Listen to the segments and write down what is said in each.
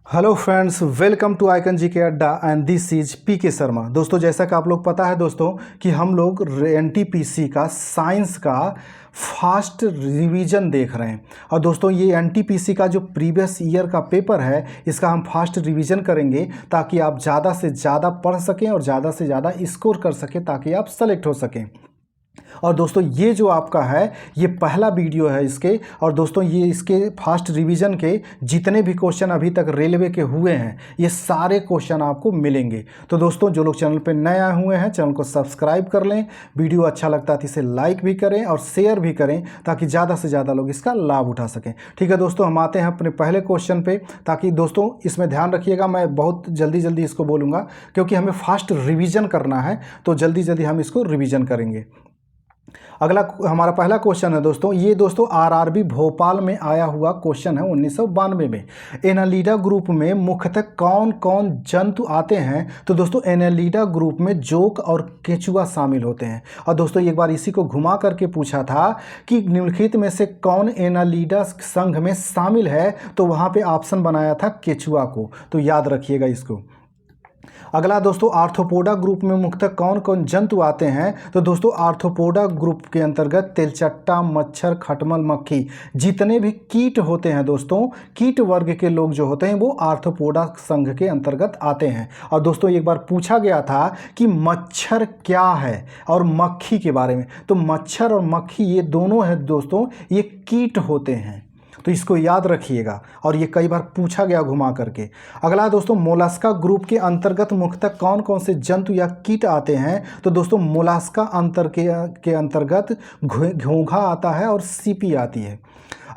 Hello friends, welcome to icon G K Adda and this is P के शर्मा। दोस्तों, जैसा कि आप लोग पता है दोस्तों कि हम लोग एनटीपीसी का साइंस का फास्ट रिवीजन देख रहे हैं। और दोस्तों, ये एनटीपीसी का जो प्रीवियस ईयर का पेपर है इसका हम फास्ट रिवीजन करेंगे ताकि आप ज़्यादा से ज़्यादा पढ़ सकें और ज़्यादा से ज़्यादा स्कोर कर सकें ताकि आप सेलेक्ट हो सकें। और दोस्तों, ये जो आपका है ये पहला वीडियो है इसके। और दोस्तों, ये इसके फास्ट रिवीजन के जितने भी क्वेश्चन अभी तक रेलवे के हुए हैं ये सारे क्वेश्चन आपको मिलेंगे। तो दोस्तों, जो लोग चैनल पे नए आए हुए हैं चैनल को सब्सक्राइब कर लें, वीडियो अच्छा लगता है तो इसे लाइक भी करें और शेयर भी करें ताकि ज़्यादा से ज़्यादा लोग इसका लाभ उठा सकें। ठीक है दोस्तों, हम आते हैं अपने पहले क्वेश्चन पे। ताकि दोस्तों इसमें ध्यान रखिएगा, मैं बहुत जल्दी इसको बोलूँगा क्योंकि हमें फास्ट रिवीजन करना है, तो जल्दी हम इसको रिवीजन करेंगे। अगला हमारा पहला क्वेश्चन है दोस्तों, ये दोस्तों आरआरबी भोपाल में आया हुआ क्वेश्चन है 1992 में। एनालिडा ग्रुप में मुख्यतः कौन कौन जंतु आते हैं? तो दोस्तों, एनालिडा ग्रुप में जोंक और केंचुआ शामिल होते हैं। और दोस्तों, एक बार इसी को घुमा करके पूछा था कि निम्नलिखित में से कौन एनालिडा संघ में शामिल है, तो वहाँ पे ऑप्शन बनाया था केंचुआ को, तो याद रखिएगा इसको। अगला दोस्तों, आर्थ्रोपोडा ग्रुप में मुख्यतः कौन कौन जंतु आते हैं? तो दोस्तों, आर्थ्रोपोडा ग्रुप के अंतर्गत तेलचट्टा, मच्छर, खटमल, मक्खी, जितने भी कीट होते हैं दोस्तों, कीट वर्ग के लोग जो होते हैं वो आर्थ्रोपोडा संघ के अंतर्गत आते हैं। और दोस्तों, एक बार पूछा गया था कि मच्छर क्या है और मक्खी के बारे में, तो मच्छर और मक्खी ये दोनों हैं दोस्तों, ये कीट होते हैं, तो इसको याद रखिएगा। और ये कई बार पूछा गया घुमा करके। अगला दोस्तों, मोलास्का ग्रुप के अंतर्गत मुख्यतः कौन कौन से जंतु या कीट आते हैं? तो दोस्तों, मोलास्का के अंतर्गत घोंघा आता है और सीपी आती है।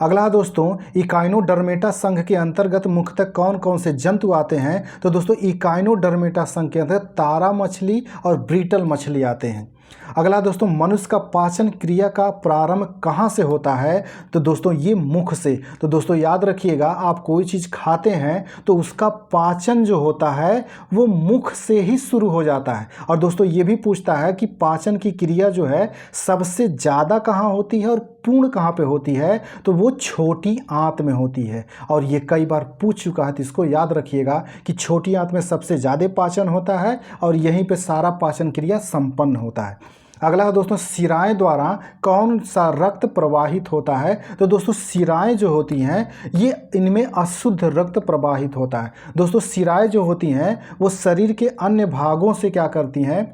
अगला दोस्तों, इकाइनोडर्मेटा संघ के अंतर्गत मुख्यतः कौन कौन से जंतु आते हैं? तो दोस्तों, इकाइनोडर्मेटा संघ के अंतर्गत तारा मछली और ब्रीटल मछली आते हैं। अगला दोस्तों, मनुष्य का पाचन क्रिया का प्रारंभ कहाँ से होता है? तो दोस्तों, ये मुख से। तो दोस्तों याद रखिएगा, आप कोई चीज़ खाते हैं तो उसका पाचन जो होता है वो मुख से ही शुरू हो जाता है। और दोस्तों, ये भी पूछता है कि पाचन की क्रिया जो है सबसे ज़्यादा कहाँ होती है और पूर्ण कहाँ पे होती है? तो वो छोटी आंत में होती है। और ये कई बार पूछ चुका है, तो इसको याद रखिएगा कि छोटी आंत में सबसे ज़्यादा पाचन होता है और यहीं पे सारा पाचन क्रिया संपन्न होता है। अगला दोस्तों, शिराएं द्वारा कौन सा रक्त प्रवाहित होता है? तो दोस्तों, शिराएं जो होती हैं ये इनमें अशुद्ध रक्त प्रवाहित होता है। दोस्तों, शिराएं जो होती हैं वो शरीर के अन्य भागों से क्या करती हैं?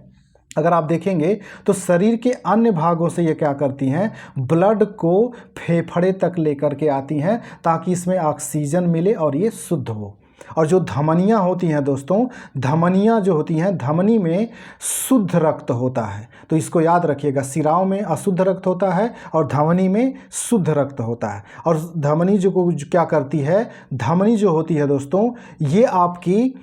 अगर आप देखेंगे तो शरीर के अन्य भागों से ये क्या करती हैं? ब्लड को फेफड़े तक लेकर के आती हैं ताकि इसमें ऑक्सीजन मिले और ये शुद्ध हो। और जो धमनियाँ होती हैं दोस्तों, धमनियाँ जो होती हैं, धमनी में शुद्ध रक्त होता है, तो इसको याद रखिएगा। शिराओं में अशुद्ध रक्त होता है और धमनी में शुद्ध रक्त होता है। और धमनी जो क्या करती है, धमनी जो होती है दोस्तों, ये आपकी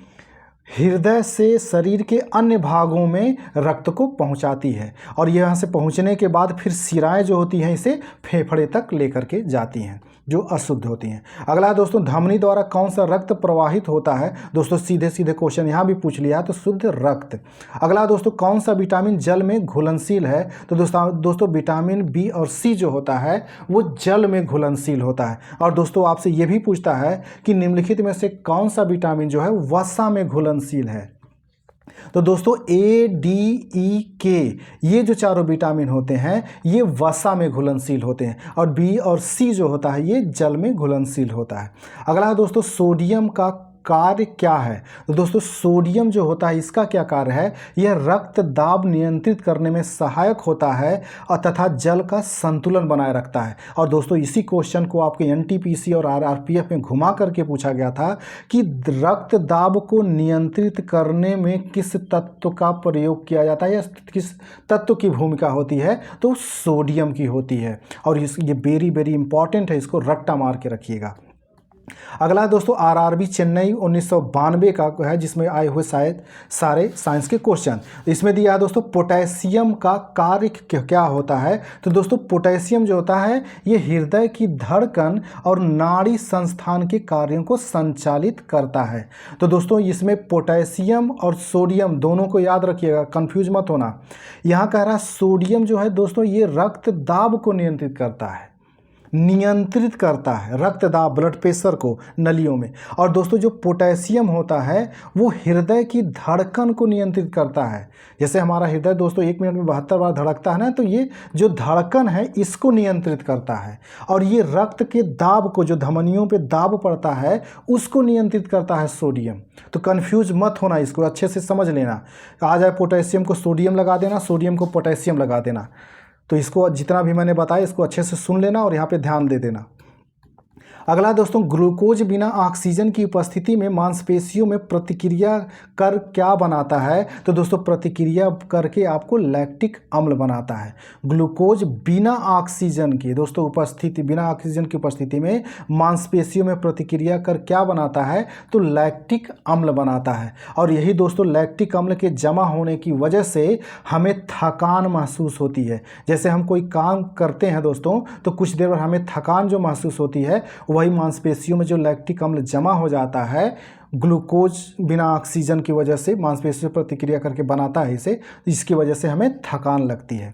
हृदय से शरीर के अन्य भागों में रक्त को पहुंचाती है। और यहाँ से पहुंचने के बाद फिर शिराएं जो होती हैं इसे फेफड़े तक लेकर के जाती हैं जो अशुद्ध होती हैं। अगला दोस्तों, धमनी द्वारा कौन सा रक्त प्रवाहित होता है? दोस्तों, सीधे क्वेश्चन यहाँ भी पूछ लिया, तो शुद्ध रक्त। अगला दोस्तों, कौन सा विटामिन जल में घुलनशील है? तो दोस्तों विटामिन बी और सी जो होता है वो जल में घुलनशील होता है। और दोस्तों, आपसे ये भी पूछता है कि निम्नलिखित में से कौन सा विटामिन जो है वसा में घुलनशील है? तो दोस्तों, ए, डी, ई, के, ये जो चारों विटामिन होते हैं ये वसा में घुलनशील होते हैं। और बी और सी जो होता है ये जल में घुलनशील होता है। अगला दोस्तों, सोडियम का कार्य क्या है? तो दोस्तों, सोडियम जो होता है इसका क्या कार्य है? यह रक्त दाब नियंत्रित करने में सहायक होता है और तथा जल का संतुलन बनाए रखता है। और दोस्तों, इसी क्वेश्चन को आपके एनटीपीसी और आरआरपीएफ में घुमा करके पूछा गया था कि रक्त दाब को नियंत्रित करने में किस तत्व का प्रयोग किया जाता है या किस तत्व की भूमिका होती है? तो सोडियम की होती है। और ये वेरी इंपॉर्टेंट है, इसको रट्टा मार के रखिएगा। अगला दोस्तों, आरआरबी चेन्नई 1992 का है जिसमें आए हुए शायद सारे साइंस के क्वेश्चन। इसमें दिया है दोस्तों, पोटेशियम का कार्य क्या होता है? तो दोस्तों, पोटेशियम जो होता है ये हृदय की धड़कन और नाड़ी संस्थान के कार्यों को संचालित करता है। तो दोस्तों, इसमें पोटेशियम और सोडियम दोनों को याद रखिएगा, कंफ्यूज मत होना। यहाँ कह रहा है सोडियम जो है दोस्तों ये रक्त दाब को नियंत्रित करता है। नियंत्रित करता है रक्त दाब, ब्लड प्रेशर को नलियों में। और दोस्तों जो पोटेशियम होता है वो हृदय की धड़कन को नियंत्रित करता है। जैसे हमारा हृदय दोस्तों 1 मिनट में 72 बार धड़कता है ना, तो ये जो धड़कन है इसको नियंत्रित करता है। और ये रक्त के दाब को, जो धमनियों पे दाब पड़ता है उसको नियंत्रित करता है सोडियम। तो कंफ्यूज मत होना, इसको अच्छे से समझ लेना। आ जाए पोटेशियम को सोडियम लगा देना, सोडियम को पोटेशियम लगा देना। तो इसको जितना भी मैंने बताया इसको अच्छे से सुन लेना और यहाँ पे ध्यान दे देना। अगला दोस्तों, ग्लूकोज बिना ऑक्सीजन की उपस्थिति में मांसपेशियों में प्रतिक्रिया कर क्या बनाता है? तो दोस्तों प्रतिक्रिया करके आपको लैक्टिक अम्ल बनाता है। ग्लूकोज बिना ऑक्सीजन की दोस्तों उपस्थिति, बिना ऑक्सीजन की उपस्थिति में मांसपेशियों में प्रतिक्रिया कर क्या बनाता है? तो लैक्टिक अम्ल बनाता है। और यही दोस्तों लैक्टिक अम्ल के जमा होने की वजह से हमें थकान महसूस होती है। जैसे हम कोई काम करते हैं दोस्तों तो कुछ देर बाद हमें थकान जो महसूस होती है वही मांसपेशियों में जो लैक्टिक अम्ल जमा हो जाता है ग्लूकोज बिना ऑक्सीजन की वजह से मांसपेशियों पर प्रतिक्रिया करके बनाता है इसे, इसकी वजह से हमें थकान लगती है।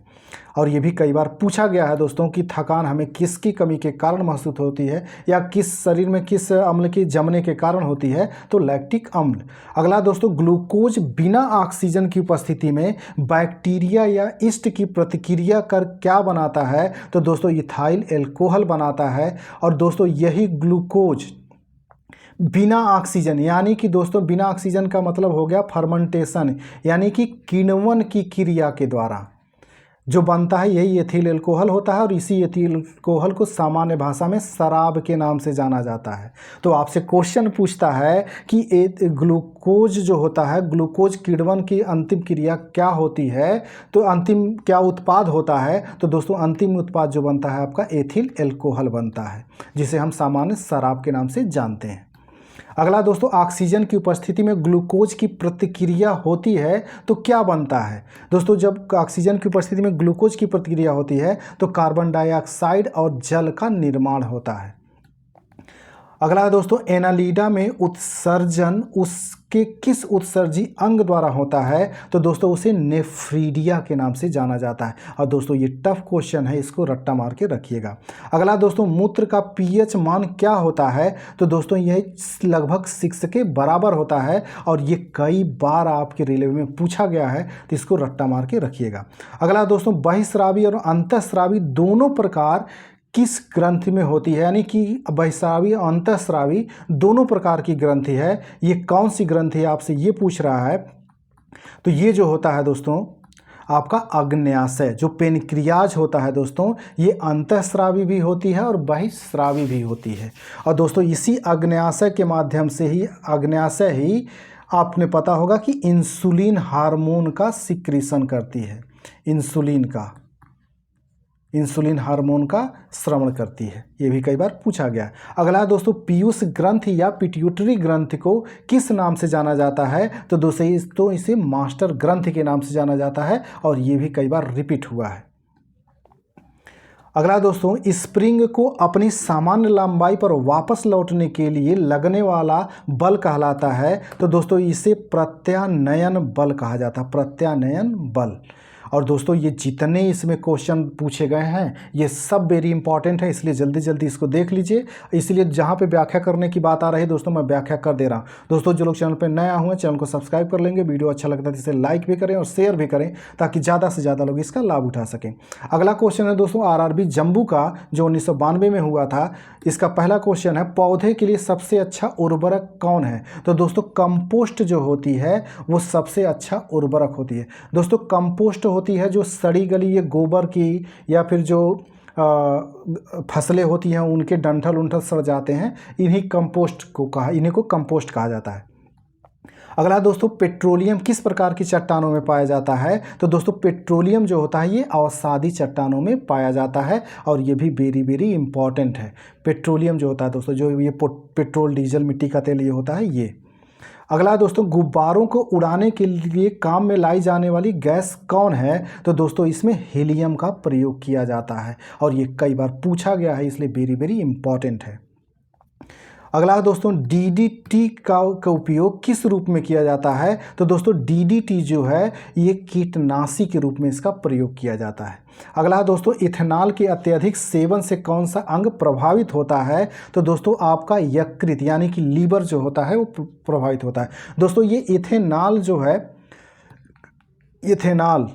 और ये भी कई बार पूछा गया है दोस्तों कि थकान हमें किसकी कमी के कारण महसूस होती है या किस शरीर में किस अम्ल की जमने के कारण होती है? तो लैक्टिक अम्ल। अगला दोस्तों, ग्लूकोज बिना ऑक्सीजन की उपस्थिति में बैक्टीरिया या ईस्ट की प्रतिक्रिया कर क्या बनाता है? तो दोस्तों इथाइल एल्कोहल बनाता है। और दोस्तों यही ग्लूकोज बिना ऑक्सीजन, यानी कि दोस्तों बिना ऑक्सीजन का मतलब हो गया फर्मेंटेशन, यानी कि किण्वन की क्रिया के द्वारा जो बनता है यही एथिल एल्कोहल होता है। और इसी एथिल एल्कोहल को सामान्य भाषा में शराब के नाम से जाना जाता है। तो आपसे क्वेश्चन पूछता है कि ग्लूकोज जो होता है, ग्लूकोज किण्वन की अंतिम क्रिया क्या होती है? तो अंतिम क्या उत्पाद होता है? तो दोस्तों अंतिम उत्पाद जो बनता है आपका एथिल एल्कोहल बनता है, जिसे हम सामान्य शराब के नाम से जानते हैं। अगला दोस्तों, ऑक्सीजन की उपस्थिति में ग्लूकोज की प्रतिक्रिया होती है तो क्या बनता है? दोस्तों जब ऑक्सीजन की उपस्थिति में ग्लूकोज की प्रतिक्रिया होती है तो कार्बन डाइऑक्साइड और जल का निर्माण होता है। अगला दोस्तों, एनालिडा में उत्सर्जन उसके किस उत्सर्जी अंग द्वारा होता है? तो दोस्तों उसे नेफ्रीडिया के नाम से जाना जाता है। और दोस्तों ये टफ क्वेश्चन है, इसको रट्टा मार के रखिएगा। अगला दोस्तों, मूत्र का पीएच मान क्या होता है? तो दोस्तों यह लगभग 6 के बराबर होता है। और ये कई बार आपके रिलेवे में पूछा गया है, तो इसको रट्टा मार के रखिएगा। अगला दोस्तों, बहिस्रावी और अंतःस्रावी दोनों प्रकार किस ग्रंथि में होती है? यानी कि बहिस्रावी और अंतःस्रावी दोनों प्रकार की ग्रंथि है। ये कौन सी ग्रंथि है आपसे ये पूछ रहा है। तो ये जो होता है दोस्तों आपका अग्न्याशय, जो पेनक्रियाज होता है दोस्तों, ये अंतःस्रावी भी होती है और बहिस्रावी भी होती है। और दोस्तों इसी अग्न्याशय के माध्यम से ही, अग्न्याशय ही आपने पता होगा कि इंसुलिन हार्मोन का सिक्रीशन करती है। इंसुलिन हार्मोन का स्रवण करती है। ये भी कई बार पूछा गया है। अगला दोस्तों, पीयूष ग्रंथि या पिट्यूटरी ग्रंथि को किस नाम से जाना जाता है? तो दोस्तों इसे मास्टर ग्रंथि के नाम से जाना जाता है। और ये भी कई बार रिपीट हुआ है। अगला दोस्तों, स्प्रिंग को अपनी सामान्य लंबाई पर वापस लौटने के लिए लगने वाला बल कहलाता है। तो दोस्तों इसे प्रत्यानयन बल कहा जाता है, प्रत्यानयन बल। और दोस्तों ये जितने इसमें क्वेश्चन पूछे गए हैं ये सब वेरी इंपॉर्टेंट है, इसलिए जल्दी जल्दी इसको देख लीजिए। इसलिए जहाँ पे व्याख्या करने की बात आ रही है दोस्तों मैं व्याख्या कर दे रहा हूँ। दोस्तों जो लोग चैनल पे नए हुए चैनल को सब्सक्राइब कर लेंगे, वीडियो अच्छा लगता है तो इसे लाइक भी करें और शेयर भी करें ताकि ज़्यादा से ज़्यादा लोग इसका लाभ उठा सकें। अगला क्वेश्चन है दोस्तों आरआरबी जम्मू का, जो 1992 में हुआ था। इसका पहला क्वेश्चन है, पौधे के लिए सबसे अच्छा उर्वरक कौन है? तो दोस्तों कंपोस्ट जो होती है वो सबसे अच्छा उर्वरक होती है। दोस्तों कंपोस्ट होती है जो सड़ी गली ये गोबर की या फिर जो फसलें होती हैं उनके डंठल उंठल सड़ जाते हैं, इन्हीं को कंपोस्ट कहा जाता है। अगला दोस्तों, पेट्रोलियम किस प्रकार की चट्टानों में पाया जाता है? तो दोस्तों पेट्रोलियम जो होता है ये अवसादी चट्टानों में पाया जाता है। और ये भी वेरी वेरी इंपॉर्टेंट है। पेट्रोलियम जो होता है दोस्तों, जो ये पेट्रोल डीजल मिट्टी का तेल ये होता है ये। अगला दोस्तों, गुब्बारों को उड़ाने के लिए काम में लाई जाने वाली गैस कौन है? तो दोस्तों इसमें हीलियम का प्रयोग किया जाता है। और ये कई बार पूछा गया है, इसलिए वेरी वेरी इंपॉर्टेंट है। अगला है दोस्तों डीडीटी का उपयोग किस रूप में किया जाता है? तो दोस्तों डीडीटी जो है ये कीटनाशी के रूप में इसका प्रयोग किया जाता है। अगला है दोस्तों इथेनॉल के अत्यधिक सेवन से कौन सा अंग प्रभावित होता है? तो दोस्तों आपका यकृत यानी कि लीवर जो होता है वो प्रभावित होता है। दोस्तों ये इथेनॉल जो है, इथेनॉल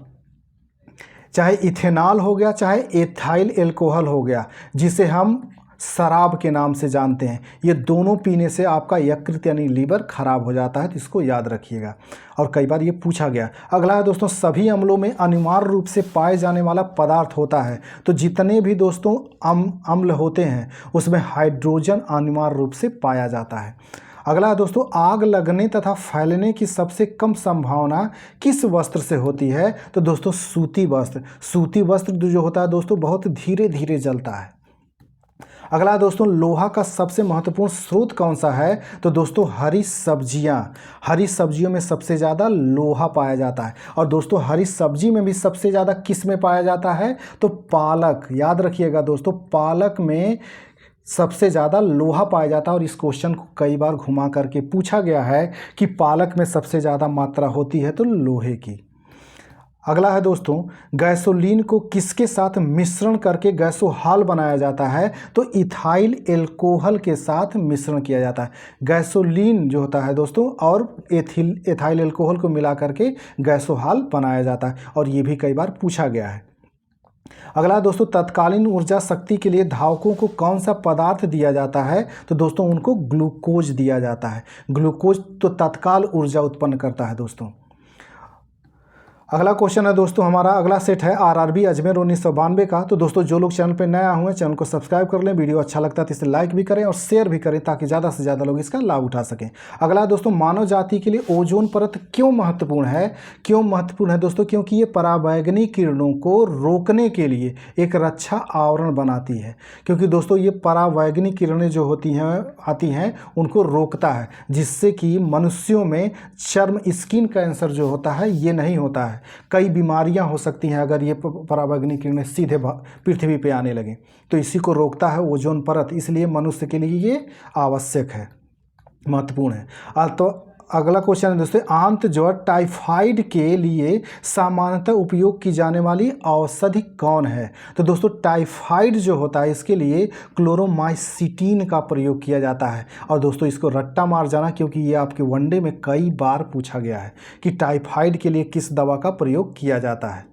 चाहे इथेनॉल हो गया चाहे एथाइल एल्कोहल हो गया, जिसे हम शराब के नाम से जानते हैं, ये दोनों पीने से आपका यकृत यानी लीवर खराब हो जाता है, तो इसको याद रखिएगा। और कई बार ये पूछा गया। अगला है दोस्तों सभी अम्लों में अनिवार्य रूप से पाए जाने वाला पदार्थ होता है। तो जितने भी दोस्तों अम्ल होते हैं उसमें हाइड्रोजन अनिवार्य रूप से पाया जाता है। अगला है दोस्तों आग लगने तथा फैलने की सबसे कम संभावना किस वस्त्र से होती है? तो दोस्तों सूती वस्त्र। सूती वस्त्र जो होता है दोस्तों बहुत धीरे धीरे जलता है। अगला दोस्तों लोहा का सबसे महत्वपूर्ण स्रोत कौन सा है? तो दोस्तों हरी सब्जियां। हरी सब्जियों में सबसे ज़्यादा लोहा पाया जाता है। और दोस्तों हरी सब्जी में भी सबसे ज़्यादा किस में पाया जाता है? तो पालक। याद रखिएगा दोस्तों पालक में सबसे ज़्यादा लोहा पाया जाता है। और इस क्वेश्चन को कई बार घुमा करके पूछा गया है कि पालक में सबसे ज़्यादा मात्रा होती है तो लोहे की। अगला है दोस्तों गैसोलीन को किसके साथ मिश्रण करके गैसोहाल बनाया जाता है? तो इथाइल एल्कोहल के साथ मिश्रण किया जाता है। गैसोलीन जो होता है दोस्तों और एथाइल एल्कोहल को मिला करके गैसोहाल बनाया जाता है। और ये भी कई बार पूछा गया है। अगला दोस्तों तत्कालीन ऊर्जा शक्ति के लिए धावकों को कौन सा पदार्थ दिया जाता है? तो दोस्तों उनको ग्लूकोज दिया जाता है। ग्लूकोज तो तत्काल ऊर्जा उत्पन्न करता है दोस्तों। अगला क्वेश्चन है दोस्तों हमारा अगला सेट है आरआरबी अजमेर 1992 का। तो दोस्तों जो लोग चैनल पर नया हुए चैनल को सब्सक्राइब कर लें, वीडियो अच्छा लगता है तो इसे लाइक भी करें और शेयर भी करें ताकि ज़्यादा से ज़्यादा लोग इसका लाभ उठा सकें। अगला दोस्तों मानव जाति के लिए ओजोन परत क्यों महत्वपूर्ण है? क्यों महत्वपूर्ण है दोस्तों? क्योंकि ये पराबैंगनी किरणों को रोकने के लिए एक रक्षा आवरण बनाती है। क्योंकि दोस्तों ये पराबैंगनी किरणें जो आती हैं उनको रोकता है, जिससे कि मनुष्यों में चर्म स्किन कैंसर जो होता है ये नहीं होता है। कई बीमारियां हो सकती हैं अगर ये पराबैंगनी किरणें सीधे पृथ्वी पे आने लगें, तो इसी को रोकता है ओजोन परत। इसलिए मनुष्य के लिए ये आवश्यक है, महत्वपूर्ण है। तो अगला क्वेश्चन है दोस्तों आंत ज्वर टाइफाइड के लिए सामान्यतः उपयोग की जाने वाली औषधि कौन है? तो दोस्तों टाइफाइड जो होता है इसके लिए क्लोरोमाइसिटीन का प्रयोग किया जाता है। और दोस्तों इसको रट्टा मार जाना, क्योंकि ये आपके वनडे में कई बार पूछा गया है कि टाइफाइड के लिए किस दवा का प्रयोग किया जाता है।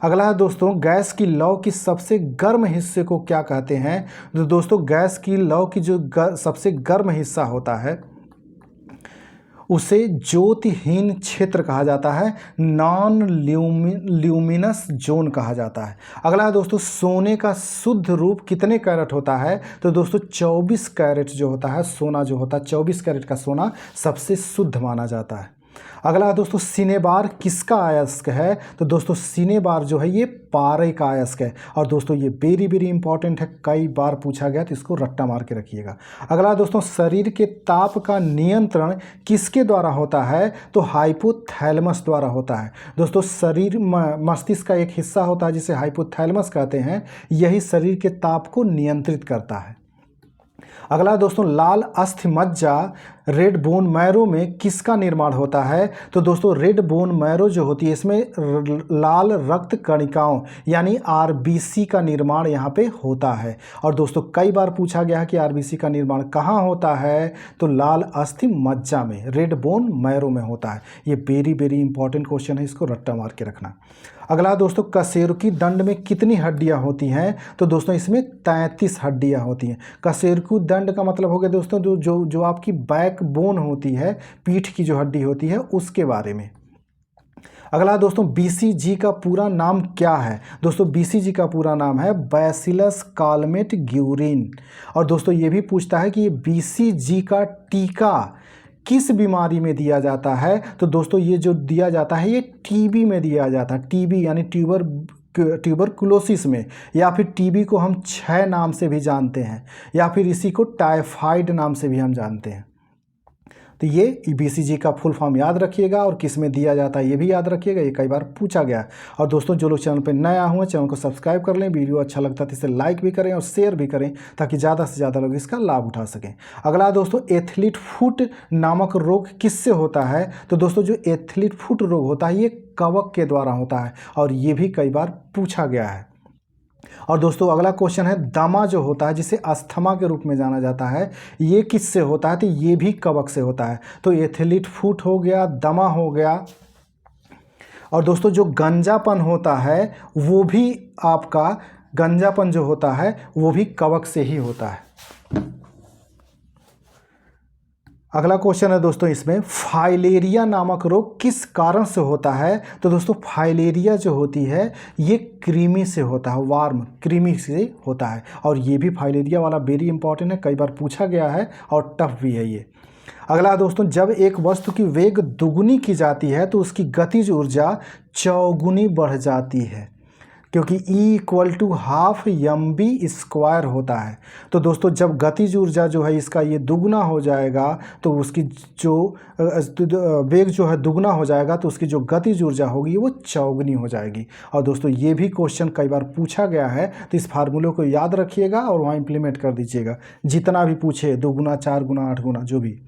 अगला है दोस्तों गैस की लौ की सबसे गर्म हिस्से को क्या कहते हैं? तो दोस्तों गैस की लौ की जो सबसे गर्म हिस्सा होता है उसे ज्योतिहीन क्षेत्र कहा जाता है, नॉन ल्यूमिनस जोन कहा जाता है। अगला है दोस्तों सोने का शुद्ध रूप कितने कैरेट होता है? तो दोस्तों 24 कैरेट जो होता है सोना जो होता है 24 कैरेट का सोना सबसे शुद्ध माना जाता है। अगला है दोस्तों सिनेबार किसका अयस्क है? तो दोस्तों सिनेबार जो है ये पारे का अयस्क है। और दोस्तों ये वेरी वेरी इंपॉर्टेंट है, कई बार पूछा गया तो इसको रट्टा मार के रखिएगा। अगला दोस्तों शरीर के ताप का नियंत्रण किसके द्वारा होता है? तो हाइपोथैलेमस द्वारा होता है। दोस्तों शरीर मस्तिष्क का एक हिस्सा होता है जिसे हाइपोथैलेमस कहते हैं, यही शरीर के ताप को नियंत्रित करता है। अगला दोस्तों लाल अस्थि मज्जा रेड बोन मैरो में किसका निर्माण होता है? तो दोस्तों रेड बोन मैरो जो होती है इसमें लाल रक्त कणिकाओं यानी आरबीसी का निर्माण यहाँ पे होता है। और दोस्तों कई बार पूछा गया है कि आरबीसी का निर्माण कहाँ होता है? तो लाल अस्थि मज्जा में, रेड बोन मैरो में होता है। ये वेरी वेरी इंपॉर्टेंट क्वेश्चन है, इसको रट्टा मार के रखना। अगला दोस्तों कशेरुकी दंड में कितनी हड्डियां होती हैं? तो दोस्तों इसमें 33 हड्डियां होती हैं। कशेरुकी दंड का मतलब हो गया दोस्तों जो आपकी बैक बोन होती है, पीठ की जो हड्डी होती है उसके बारे में। अगला दोस्तों बीसीजी का पूरा नाम क्या है? दोस्तों बीसीजी का पूरा नाम है बैसिलस कालमेट ग्यूरिन। और दोस्तों ये भी पूछता है कि ये बीसीजी का टीका किस बीमारी में दिया जाता है? तो दोस्तों ये जो दिया जाता है ये टीबी में दिया जाता है। टीबी यानी ट्यूबरकुलोसिस में, या फिर टीबी को हम क्षय नाम से भी जानते हैं, या फिर इसी को टाइफाइड नाम से भी हम जानते हैं। तो ये BCG का फुल फॉर्म याद रखिएगा और किस में दिया जाता है ये भी याद रखिएगा, ये कई बार पूछा गया है। और दोस्तों जो लोग चैनल पर नए हुए चैनल को सब्सक्राइब कर लें, वीडियो अच्छा लगता है तो इसे लाइक भी करें और शेयर भी करें ताकि ज़्यादा से ज़्यादा लोग इसका लाभ उठा सकें। अगला दोस्तों एथलीट फुट नामक रोग किससे होता है? तो दोस्तों जो एथलीट फुट रोग होता है ये कवक के द्वारा होता है और ये भी कई बार पूछा गया है। और दोस्तों अगला क्वेश्चन है दमा जो होता है जिसे अस्थमा के रूप में जाना जाता है, ये किससे होता है? तो ये भी कवक से होता है। तो एथलीट फुट हो गया, दमा हो गया। और दोस्तों जो गंजापन होता है वो भी आपका गंजापन जो होता है वो भी कवक से ही होता है। अगला क्वेश्चन है दोस्तों इसमें फाइलेरिया नामक रोग किस कारण से होता है? तो दोस्तों फाइलेरिया जो होती है ये कृमि से होता है, वार्म कृमि से होता है। और ये भी फाइलेरिया वाला वेरी इंपॉर्टेंट है, कई बार पूछा गया है और टफ भी है ये। अगला दोस्तों जब एक वस्तु की वेग दुगुनी की जाती है तो उसकी गतिज ऊर्जा चौगुनी बढ़ जाती है, क्योंकि E=12 mv² होता है। तो दोस्तों जब गतिज ऊर्जा जो है इसका ये दुगना हो जाएगा तो उसकी जो वेग जो है दुगना हो जाएगा तो उसकी जो गतिज ऊर्जा होगी वो चौगुनी हो जाएगी। और दोस्तों ये भी क्वेश्चन कई बार पूछा गया है, तो इस फार्मूले को याद रखिएगा और वहाँ इंप्लीमेंट कर दीजिएगा, जितना भी पूछे 2 गुना 4 गुना 8 गुना जो भी।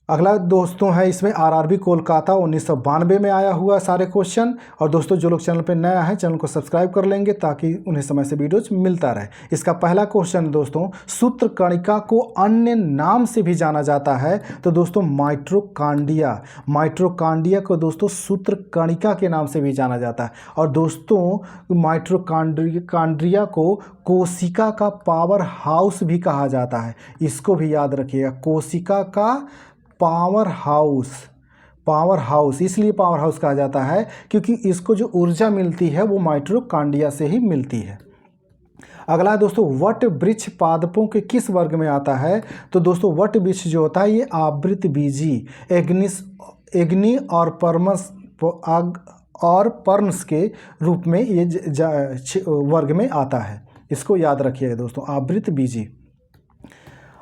अगला दोस्तों है इसमें RRB कोलकाता 1992 में आया हुआ सारे क्वेश्चन। और दोस्तों जो लोग चैनल पे नया है चैनल को सब्सक्राइब कर लेंगे ताकि उन्हें समय से वीडियोज मिलता रहे। इसका पहला क्वेश्चन दोस्तों सूत्रकणिका को अन्य नाम से भी जाना जाता है, तो दोस्तों माइटोकॉन्ड्रिया। माइटोकॉन्ड्रिया को दोस्तों सूत्रकणिका के नाम से भी जाना जाता है। और दोस्तों माइटोकॉन्ड्रिया को कोशिका का पावर हाउस भी कहा जाता है, इसको भी याद रखिएगा, कोशिका का पावर हाउस इसलिए पावर हाउस कहा जाता है क्योंकि इसको जो ऊर्जा मिलती है वो माइटोकॉन्ड्रिया से ही मिलती है। अगला दोस्तों वट वृक्ष पादपों के किस वर्ग में आता है? तो दोस्तों वट वृक्ष जो होता है ये आवृतबीजी एग्नी और पर्न्स के रूप में ये वर्ग में आता है, इसको याद रखिएगा दोस्तों, आवृतबीजी।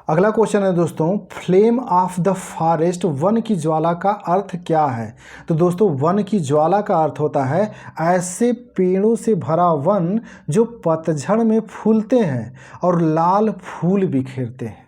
अगला क्वेश्चन है दोस्तों flame of the forest one की ज्वाला का अर्थ क्या है? तो दोस्तों वन की ज्वाला का अर्थ होता है ऐसे पेड़ों से भरा वन जो पतझड़ में फूलते हैं और लाल फूल बिखेरते हैं।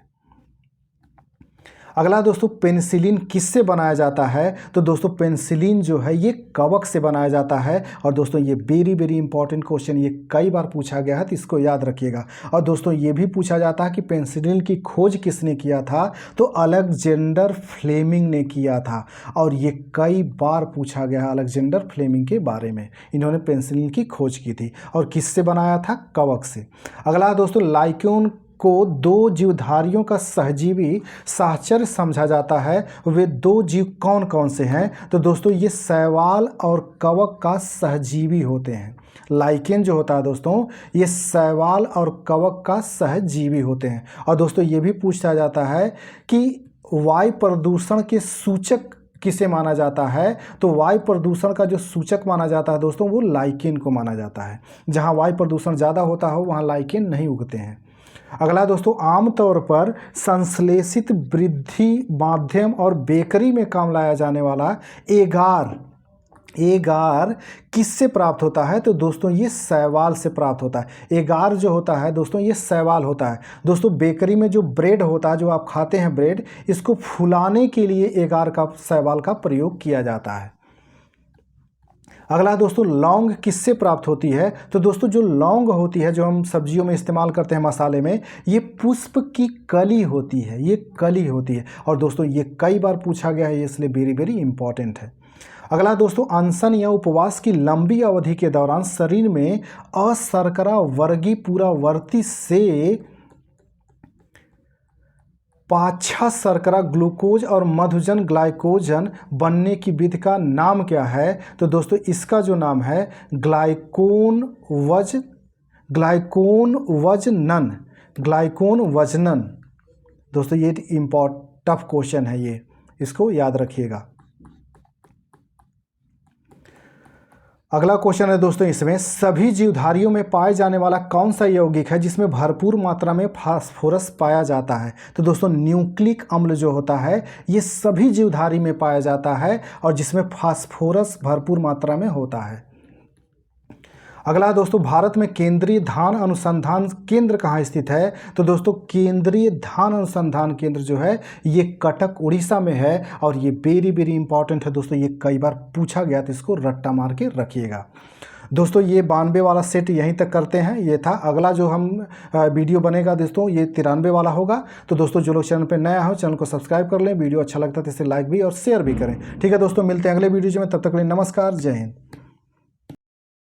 अगला दोस्तों पेनिसिलिन किससे बनाया जाता है? तो दोस्तों पेनिसिलिन जो है ये कवक से बनाया जाता है। और दोस्तों ये वेरी इंपॉर्टेंट क्वेश्चन, ये कई बार पूछा गया है तो इसको याद रखिएगा। और दोस्तों ये भी पूछा जाता है कि पेनिसिलिन की खोज किसने किया था? तो अलेक्जेंडर फ्लेमिंग ने किया था। और ये कई बार पूछा गया है अलेक्जेंडर फ्लेमिंग के बारे में, इन्होंने पेनिसिलिन की खोज की थी। और किससे बनाया था? कवक से। अगला दोस्तों लाइकेन को 2 जीवधारियों का सहजीवी साहचर्य समझा जाता है, वे 2 जीव कौन कौन से हैं? तो दोस्तों ये शैवाल और कवक का सहजीवी होते हैं। लाइकेन जो होता है दोस्तों ये शैवाल और कवक का सहजीवी होते हैं। और दोस्तों ये भी पूछा जाता है कि वायु प्रदूषण के सूचक किसे माना जाता है? तो वायु प्रदूषण का जो सूचक माना जाता है दोस्तों वो लाइकेन को माना जाता है। जहाँ वायु प्रदूषण ज़्यादा होता हो वहाँ लाइकेन नहीं उगते हैं। अगला दोस्तों आमतौर पर संश्लेषित वृद्धि माध्यम और बेकरी में काम लाया जाने वाला एगार किससे प्राप्त होता है? तो दोस्तों ये शैवाल से प्राप्त होता है। एगार जो होता है दोस्तों ये शैवाल होता है। दोस्तों बेकरी में जो ब्रेड होता है, जो आप खाते हैं ब्रेड, इसको फुलाने के लिए एगार का शैवाल का प्रयोग किया जाता है। अगला दोस्तों लौंग किससे प्राप्त होती है? तो दोस्तों जो लौंग होती है जो हम सब्जियों में इस्तेमाल करते हैं मसाले में, ये पुष्प की कली होती है, ये कली होती है। और दोस्तों ये कई बार पूछा गया है इसलिए वेरी इंपॉर्टेंट है। अगला दोस्तों अनशन या उपवास की लंबी अवधि के दौरान शरीर में अशर्करा वर्गीय पुरावर्ती से पाछा शर्करा ग्लूकोज और मधुजन ग्लाइकोजन बनने की विधि का नाम क्या है? तो दोस्तों इसका जो नाम है ग्लाइकोन वजनन। दोस्तों ये टफ क्वेश्चन है, ये इसको याद रखिएगा। अगला क्वेश्चन है दोस्तों, इसमें सभी जीवधारियों में पाए जाने वाला कौन सा यौगिक है जिसमें भरपूर मात्रा में फास्फोरस पाया जाता है? तो दोस्तों न्यूक्लिक अम्ल जो होता है ये सभी जीवधारी में पाया जाता है और जिसमें फास्फोरस भरपूर मात्रा में होता है। अगला दोस्तों, भारत में केंद्रीय धान अनुसंधान केंद्र कहाँ स्थित है? तो दोस्तों केंद्रीय धान अनुसंधान केंद्र जो है ये कटक उड़ीसा में है और ये वेरी वेरी इंपॉर्टेंट है दोस्तों, ये कई बार पूछा गया तो इसको रट्टा मार के रखिएगा। दोस्तों ये 92 वाला सेट यहीं तक करते हैं, ये था। अगला जो हम वीडियो बनेगा दोस्तों ये 93 वाला होगा। तो दोस्तों जो लोग चैनल पर नया हो चैनल को सब्सक्राइब कर लें, वीडियो अच्छा लगता है तो इसे लाइक भी और शेयर भी करें। ठीक है दोस्तों, मिलते हैं अगले वीडियो में, तब तक के लिए नमस्कार, जय हिंद।